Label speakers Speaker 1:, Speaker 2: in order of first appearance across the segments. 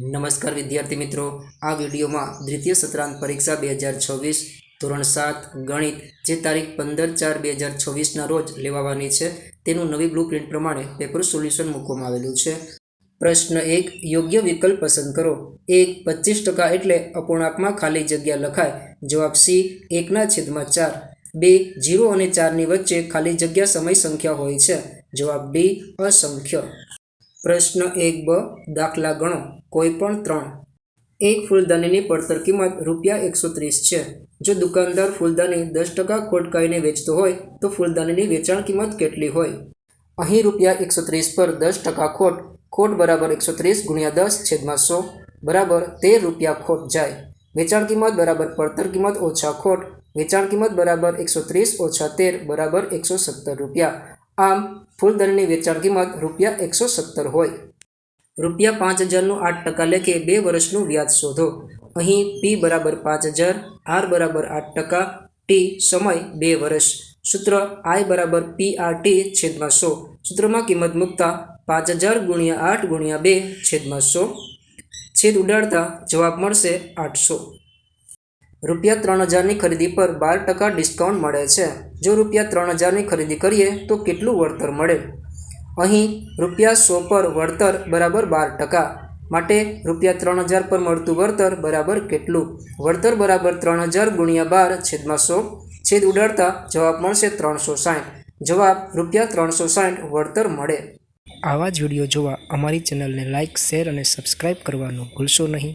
Speaker 1: નમસ્કાર વિદ્યાર્થી મિત્રો, આ વિડીયોમાં દ્વિતીય સત્રાંત પરીક્ષા 2026 ધોરણ 7 ગણિત જે તારીખ 15/4/2026ના રોજ લેવાવાની છે તેનું નવી બ્લુપ્રિન્ટ પ્રમાણે પેપર સોલ્યુશન મૂકવામાં આવેલું છે। પ્રશ્ન 1, યોગ્ય વિકલ્પ પસંદ કરો। 1, 25% એટલે અપૂર્ણાંકમાં ખાલી જગ્યા લખાય। જવાબ સી, 1/4। 2, 0 અને 4ની વચ્ચે ખાલી જગ્યા સમય સંખ્યા હોય છે। જવાબ ડી, અસંખ્ય। પ્રશ્ન 1બ, દાખલા ગણો। કોઈ પણ 3। એક ફૂલદાનીની પડતર કિંમત ₹130 છે। જો દુકાનદાર ફૂલદાની 10% ખોટ કાઢીને વેચતો હોય તો ફૂલદાનીની વેચાણ કિંમત કેટલી હોય? અહીં ₹130 પર 10% ખોટ બરાબર 130 × 10/100 બરાબર 13 રૂપિયા ખોટ જાય। વેચાણ કિંમત બરાબર પડતર કિંમત ઓછા ખોટ, વેચાણ કિંમત બરાબર 130 - 13 બરાબર 117 રૂપિયા। આમ ફૂલદાનીની વેચાણ કિંમત ₹117 હોય। ₹5000નું 8% લેખે 2 વર્ષનું વ્યાજ શોધો। અહીં P બરાબર 5000, R બરાબર 8%, T સમય 2 વર્ષ। સૂત્ર I બરાબર PRT/100। સૂત્રમાં કિંમત મૂકતા 5000 × 8 × 2/100 છેદ ઉડાડતા જવાબ મળશે 800। ₹3000ની ખરીદી પર 12% ડિસ્કાઉન્ટ મળે છે। જો ₹3000ની ખરીદી કરીએ તો કેટલું વળતર મળે? અહીં ₹100 પર વળતર બરાબર 12%, માટે ₹3000 પર મળતું વળતર બરાબર કેટલું? વળતર બરાબર 3000 × 12/100 છેદ ઉડાડતા જવાબ મળશે 360। જવાબ ₹360 વળતર મળે। આવા જ વિડીયો જોવા અમારી ચેનલને લાઇક, શેર અને સબસ્ક્રાઇબ કરવાનું ભૂલશો નહીં।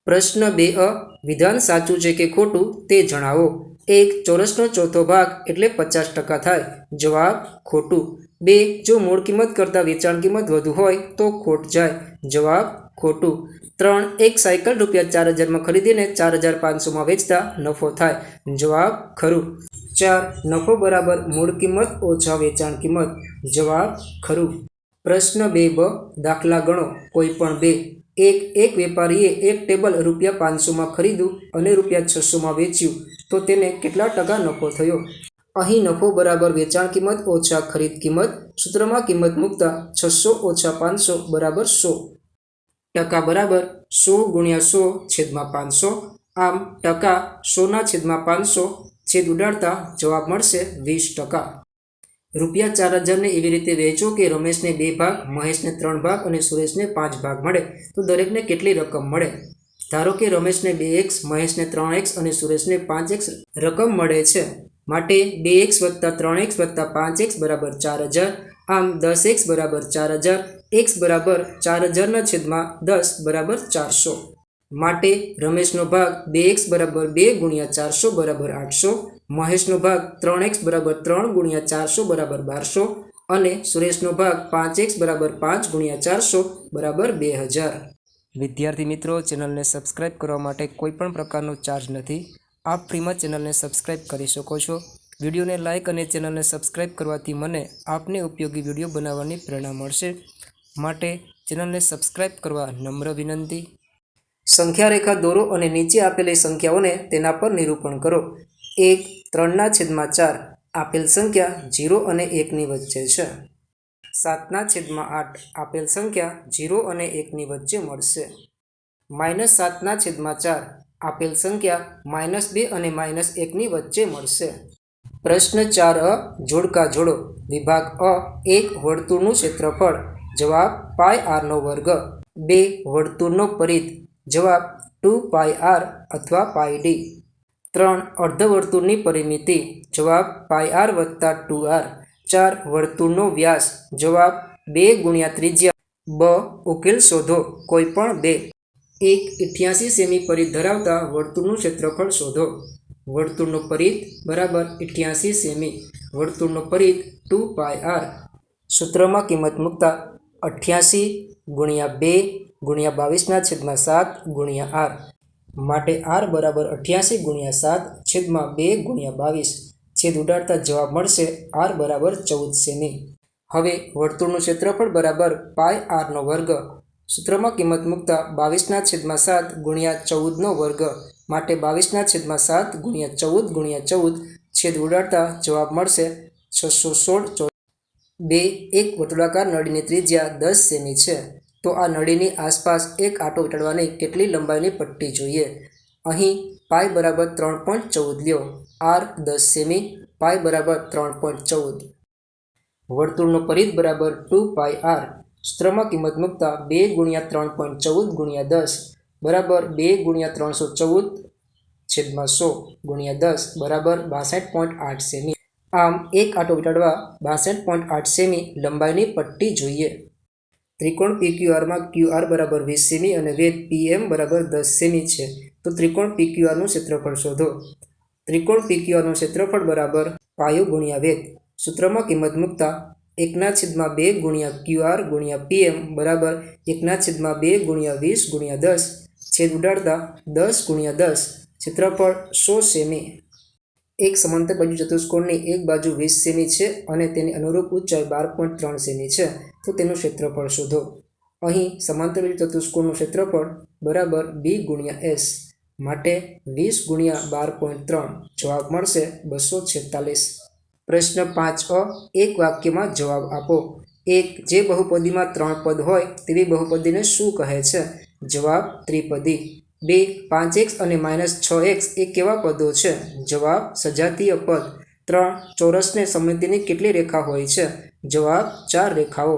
Speaker 1: પ્રશ્ન 2અ, વિધાન સાચું છે કે ખોટું તે જણાવો। 1, ચોરસનો ચોથો ભાગ એટલે 50% થાય। જવાબ ખોટું। 2, જો મૂળ કિંમત કરતાં વેચાણ કિંમત વધુ હોય તો ખોટ જાય। જવાબ ખોટું। 3, એક સાયકલ ₹4000માં ખરીદીને 4500માં વેચતા નફો થાય। જવાબ ખરું। 4, નફો બરાબર મૂળ કિંમત ઓછા વેચાણ કિંમત। જવાબ ખરું। પ્રશ્ન 2બ, દાખલા ગણો। કોઈ પણ 2। એક વેપારીએ એક ટેબલ ₹500માં ખરીદ્યું અને ₹600માં વેચ્યું તો તેને કેટલા ટકા નફો થયો? અહીં નફો બરાબર વેચાણ કિંમત ઓછા ખરીદ કિંમત। સૂત્રમાં કિંમત મૂકતા 600 - 500 બરાબર 100। ટકા બરાબર 100 × 100/500। આમ ટકા 100/500 છેદ ઉડાડતા જવાબ મળશે 20%। ₹4000ને એવી રીતે વહેંચો કે રમેશને 2 ભાગ, મહેશને 3 ભાગ અને સુરેશને 5 ભાગ મળે તો દરેકને કેટલી રકમ મળે? ધારો કે રમેશને 2x, મહેશને 3x અને સુરેશને 5x રકમ મળે છે, માટે 2x + 3x + 5x બરાબર 4000। આમ 10x બરાબર 4000, x બરાબર 4000/10 બરાબર 400। માટે રમેશનો ભાગ 2x બરાબર 2 × 400 બરાબર 800, મહેશનો ભાગ 3x બરાબર 3 × 400 બરાબર 1200 અને સુરેશનો ભાગ 5x બરાબર 5 × 400 બરાબર 2000। વિદ્યાર્થી મિત્રો, ચેનલને સબસ્ક્રાઇબ કરવા માટે કોઈ પણ પ્રકારનો ચાર્જ નથી। આપ ફ્રીમાં ચેનલને સબસ્ક્રાઇબ કરી શકો છો। વિડીયોને લાઇક અને ચેનલને સબસ્ક્રાઇબ કરવાથી મને આપને ઉપયોગી વિડીયો બનાવવાની પ્રેરણા મળશે, માટે ચેનલને સબસ્ક્રાઇબ કરવા નમ્ર વિનંતી। સંખ્યા રેખા દોરો અને નીચે આપેલી સંખ્યાઓને તેના પર નિરૂપણ કરો। 1, 3/4 આપેલ સંખ્યા 0 અને 1ની વચ્ચે છે। 7/8 આપેલ સંખ્યા 0 અને 1ની વચ્ચે મળશે। -7/4 આપેલ સંખ્યા -2 અને -1ની વચ્ચે મળશે। પ્રશ્ન 4અ, જોડકા જોડો। વિભાગ અ, એક વર્તુળનું ક્ષેત્રફળ। જવાબ πr²। 2, વર્તુળનો પરિઘ। જવાબ 2πr અથવા πd। 3, અર્ધવર્તુળની પરિમિતિ। જવાબ πr + 2r। 4, વર્તુળનો વ્યાસ। જવાબ 2 × ત્રિજ્યા। બ, ઉકેલ શોધો। કોઈ પણ 2। 1, 88 સેમી પરિઘ ધરાવતા વર્તુળનું ક્ષેત્રફળ શોધો। વર્તુળનો પરિઘ બરાબર 88 સેમી, વર્તુળનો પરિઘ 2πr। સૂત્રમાં કિંમત મૂકતા 88 × 2 × 22/7 × r, માટે r બરાબર 88 × 7 છેદમાં 2 × 22 છેદ ઉડાડતા જવાબ મળશે r બરાબર 14 સેમી। હવે વર્તુળનું ક્ષેત્રફળ બરાબર πr²। સૂત્રમાં કિંમત મૂકતા 22/7 × 14² માટે 22/7 × 14 × 14 છેદ ઉડાડતા જવાબ મળશે 616। 2, એક વર્તુળાકાર નળીની ત્રિજ્યા 10 સેમી છે, તો આ નળીની આસપાસ એક આંટો વીંટાળવાની કેટલી લંબાઈની પટ્ટી જોઈએ? અહીં પાઈ બરાબર 3.14 લ્યો. આર 10 સેમી, પાઈ બરાબર 3.14. વર્તુળનો પરિઘ બરાબર 2 પાઈ આર. સૂત્રમાં કિંમત મૂકતા 2 ગુણ્યા 3.14 ગુણ્યા 10 બરાબર 2 ગુણ્યા 314/100 ગુણ્યા 10 બરાબર 62.8 સેમી. આમ એક આંટો વીંટાળવા 62.8 સેમી લંબાઈની પટ્ટી જોઈએ. ત્રિકોણ PQRમાં QR બરાબર 20 સેમી અને વેધ PM બરાબર 10 સેમી છે. તો ત્રિકોણ PQRનું ક્ષેત્રફળ શોધો. ત્રિકોણ PQRનું ક્ષેત્રફળ બરાબર પાયો ગુણ્યા વેધ. સૂત્રમાં કિંમત મૂકતા 1/2 ગુણ્યા QR ગુણ્યા PM બરાબર 1/2 ગુણ્યા 20 ગુણ્યા 10 છેદ ઉડાડતા 10 ગુણ્યા 10 ક્ષેત્રફળ 100 સેમી. એક સમાંતર બાજુ ચતુષ્કોણની એક બાજુ 20 સેમી છે અને તેની અનુરૂપ ઊંચાઈ 12.3 સેમી છે. તો તેનું ક્ષેત્રફળ શોધો. અહીં સમાંતર બાજુ ચતુષ્કોણનું ક્ષેત્રફળ બરાબર B ગુણ્યા S. માટે 20 ગુણ્યા 12.3 જવાબ મળશે 246. પ્રશ્ન 5a. એક વાક્યમાં જવાબ આપો. 1. જે બહુપદીમાં 3 પદ હોય તેવી બહુપદીને શું કહે છે? જવાબ ત્રિપદી. 2. 5x અને -6x એ કેવા પદો છે? જવાબ સજાતીય પદ. 3. ચોરસને સમમિતિની કેટલી રેખા હોય છે? જવાબ 4 રેખાઓ.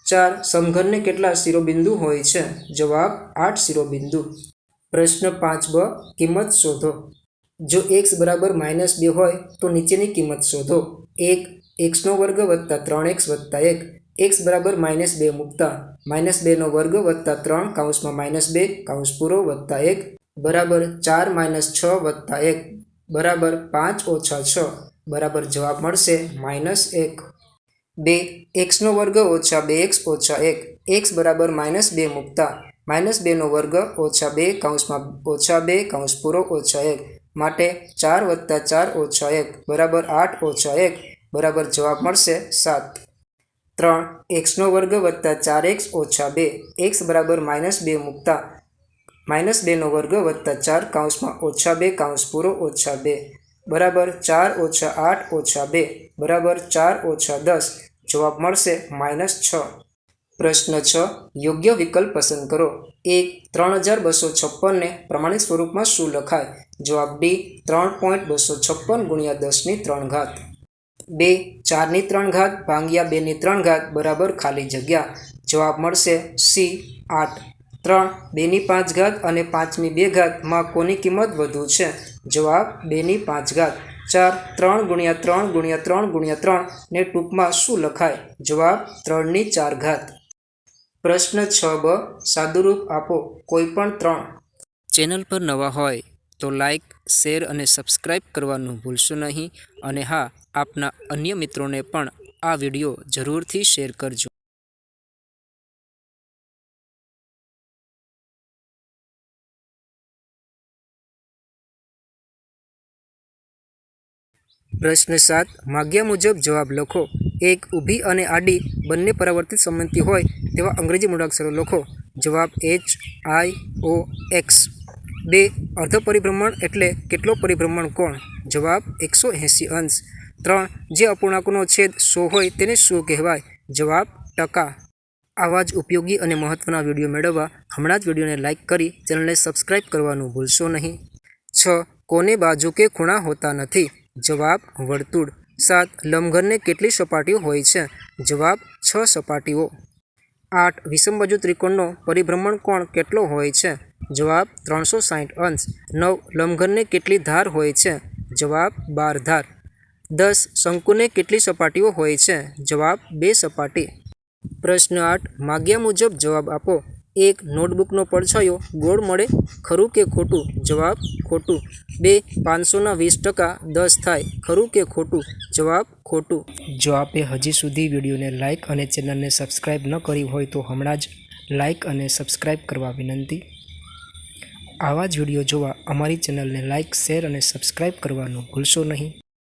Speaker 1: 4. સમઘનને કેટલા શિરોબિંદુ હોય છે? જવાબ 8 શિરોબિંદુ. પ્રશ્ન 5b. કિંમત શોધો. જો x બરાબર -2 હોય તો નીચેની કિંમત શોધો. 1. x² + 3x + 1. x બરાબર -2 મૂકતા -2 નો વર્ગ વત્તા 3 કૌંસમાં -2 કૌંસ પૂરો વત્તા 1 બરાબર 4 - 6 વત્તા 1 બરાબર 5 - 6 બરાબર જવાબ મળશે -1. 2. x² - 2x - 1. x બરાબર -2 મૂકતા -2 નો વર્ગ -2 કૌંસમાં -2 કૌંસ પૂરો -1 માટે 4 વત્તા 4 - 1 બરાબર 8 - 1 બરાબર જવાબ મળશે 7. 3. x² + 4x - 2. x બરાબર -2 મૂકતા -2 નો વર્ગ વત્તા 4 કૌંસમાં -2 કૌંસ પૂરો -2 બરાબર 4 - 8 - 2 બરાબર 4 - 10 જવાબ મળશે -6. પ્રશ્ન 6. યોગ્ય વિકલ્પ પસંદ કરો. 1. 3256 ને પ્રમાણિત સ્વરૂપમાં શું લખાય? જવાબ D. 3.256 ગુણ્યા 10³ 2. 4³ ભાંગ્યા 2³ બરાબર ખાલી જગ્યા. જવાબ મળશે C. 8. 3. 2/5 અને 5/2 માં કોની કિંમત વધુ છે? જવાબ 2/5. 4. 3 ગુણ્યા 3 ગુણ્યા 3 ગુણ્યા 3 ને ટૂંકમાં શું લખાય? જવાબ 3/4. પ્રશ્ન 6b. સાદુરૂપ આપો. કોઈ પણ 3. ચેનલ પર નવા હોય તો લાઇક, શેર અને સબસ્ક્રાઇબ કરવાનું ભૂલશો નહીં. અને હા, આપના અન્ય મિત્રોને પણ આ વિડીયો જરૂરથી શેર કરજો. પ્રશ્ન 7. માગ્યા મુજબ જવાબ લખો. 1. ઊભી અને આડી બંને પરાવર્તિત સમમિતિ હોય તેવા અંગ્રેજી મૂળાક્ષરો લખો. જવાબ H I O X. 2. અર્ધ પરિભ્રમણ એટલે કેટલો પરિભ્રમણ કોણ? જવાબ 180 અંશ. 3. જે અપૂર્ણાંકનો છેદ 100 હોય તેને શું કહેવાય? જવાબ ટકા. આવા જ ઉપયોગી અને મહત્ત્વના વિડીયો મેળવવા હમણાં જ વિડીયોને લાઇક કરી ચેનલને સબસ્ક્રાઇબ કરવાનું ભૂલશો નહીં. 6. કોને બાજુ કે ખૂણા હોતા નથી? જવાબ વર્તુળ. 7. લંબઘનને કેટલી સપાટીઓ હોય છે? જવાબ 6 સપાટીઓ. 8. વિષમબાજુ ત્રિકોણનો પરિભ્રમણ કોણ કેટલો હોય છે? જવાબ 360 અંશ. 9. લંબઘનને કેટલી ધાર હોય છે? જવાબ 12 ધાર. 10. શંકુને કેટલી સપાટીઓ હોય છે? જવાબ 2 સપાટી. પ્રશ્ન 8. માગ્યા મુજબ જવાબ આપો. 1. નોટબુકનો પડછાયો ગોળ મળે, ખરું કે ખોટું? જવાબ ખોટું. 2. 500 ના 20% 10 થાય, ખરું કે ખોટું? જવાબ ખોટું. જો આપે હજી સુધી વિડીયોને લાઇક અને ચેનલને સબસ્ક્રાઇબ ન કરી હોય તો હમણાં જ લાઇક અને સબસ્ક્રાઇબ કરવા વિનંતી. આવા જ વિડીયો જોવા અમારી ચેનલને લાઇક, શેર અને સબસ્ક્રાઇબ કરવાનું ભૂલશો નહીં.